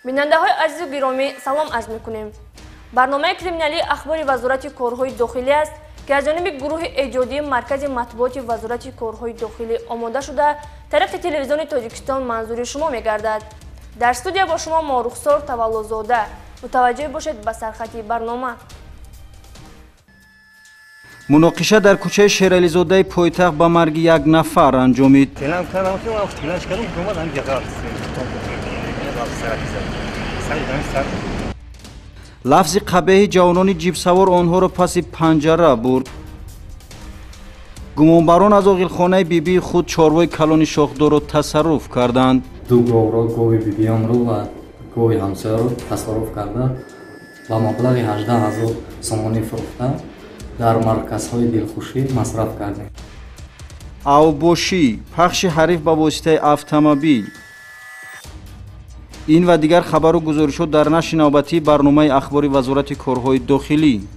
بیننده‌های عزیز و گرامی سلام عرض می‌کنیم. برنامه کریمینالی اخبار وزارت کارهای داخلی است که از جانب گروه ایجادی مرکز مطبوعات وزارت کارهای داخلی آماده شده طریق تلویزیون تاجیکستان منظور شما می‌گردد. در استودیو با شما ما رخسار تولدزاده. متوجه باشید به سرخط برنامه. مناقشه در کوچه شیرعلی‌زاده پایتخت به مرگ یک نفر انجامید. لفظ قبیح جوانان جیب سوار آنها را پس پنجره برد. گمانبران از عاقلخانه بیبی خود چاروای کلان شاخدار را تصرف کردند. دو گاو را گاوی بیبیام رو و گاوی همسایه رو تصرف کرده و مبلغ 18,000 سومانی فروخته در مرکزهای دلخوشی مصرف کردیم. اوباشی، پخش حریف به واسطه اتومبیل. این و دیگر خبر و گزارشات در نشر نوبتی برنامه اخبار وزارت کارهای داخلی.